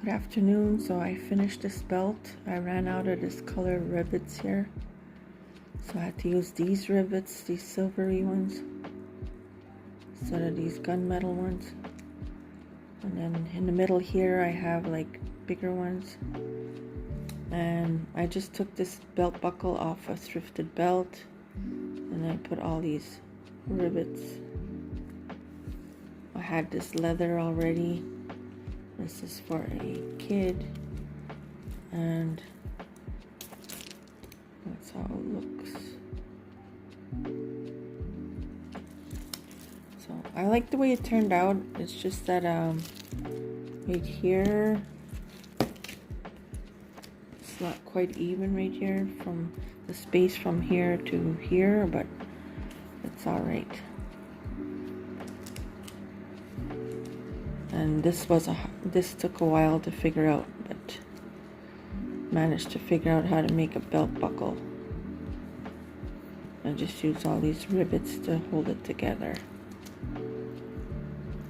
Good afternoon. So I finished this belt. I ran out of this color rivets here, so I had to use these rivets, these silvery ones, instead of these gunmetal ones. And then in the middle here I have like bigger ones. And I just took this belt buckle off a thrifted belt, and I put all these rivets. I had this leather already. This is for a kid, and that's how it looks. So I like the way it turned out. It's just that right here it's not quite even right here, from the space from here to here, but it's all right. And this took a while to figure out, but managed to figure out how to make a belt buckle. I just use all these rivets to hold it together.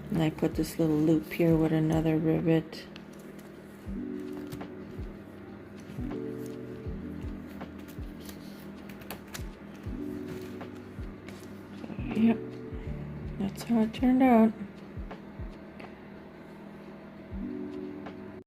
And I put this little loop here with another rivet. So, yep, that's how it turned out.